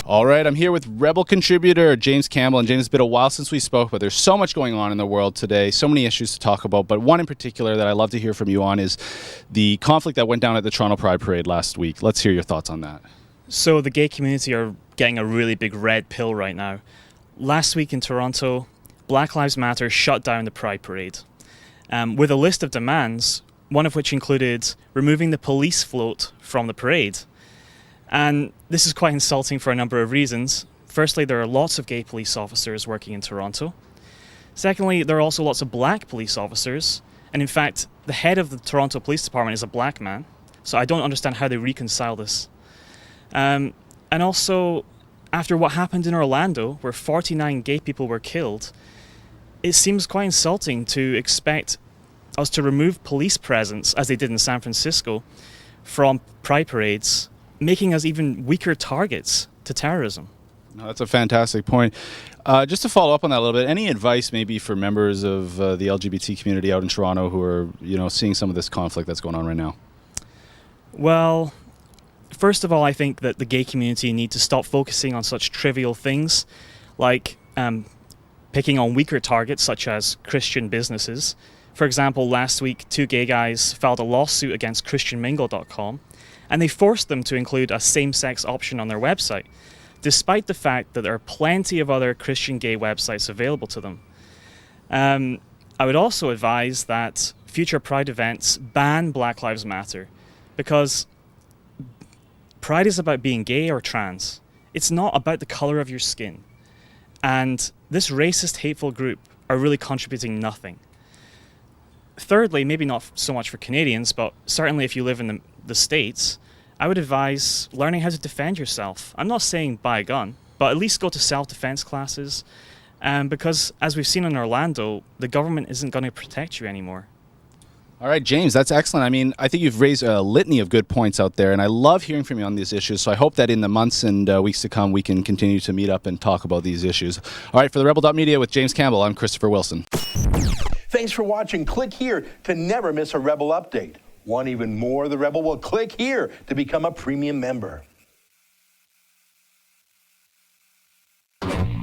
All right, I'm here with Rebel contributor James Campbell. And James, it's been a while since we spoke, but there's so much going on in the world today, so many issues to talk about. But one in particular that I'd love to hear from you on is the conflict that went down at the Toronto Pride Parade last week. Let's hear your thoughts on that. So the gay community are getting a really big red pill right now. Last week in Toronto, Black Lives Matter shut down the Pride Parade with a list of demands, one of which included removing the police float from the parade. And this is quite insulting for a number of reasons. Firstly, there are lots of gay police officers working in Toronto. Secondly, there are also lots of black police officers. And in fact, the head of the Toronto Police Department is a black man. So I don't understand how they reconcile this. And also, after what happened in Orlando, where 49 gay people were killed, it seems quite insulting to expect us to remove police presence, as they did in San Francisco, from pride parades, making us even weaker targets to terrorism. No, that's a fantastic point. Just to follow up on that a little bit, any advice maybe for members of the LGBT community out in Toronto who are, seeing some of this conflict that's going on right now? Well, first of all, I think that the gay community need to stop focusing on such trivial things like picking on weaker targets such as Christian businesses. For example, last week, 2 gay guys filed a lawsuit against christianmingle.com, and they forced them to include a same-sex option on their website, despite the fact that there are plenty of other Christian gay websites available to them. I would also advise that future Pride events ban Black Lives Matter, because Pride is about being gay or trans. It's not about the colour of your skin. And this racist, hateful group are really contributing nothing. Thirdly, maybe not so much for Canadians, but certainly if you live in the States, I would advise learning how to defend yourself. I'm not saying buy a gun, but at least go to self-defense classes, because as we've seen in Orlando, the government isn't going to protect you anymore. All right, James, that's excellent. I mean, I think you've raised a litany of good points out there, and I love hearing from you on these issues. So I hope that in the months and weeks to come, we can continue to meet up and talk about these issues. All right, for the Rebel.media with James Campbell, I'm Christopher Wilson. Thanks for watching. Click here to never miss a Rebel update. Want even more of the Rebel? Well, click here to become a premium member.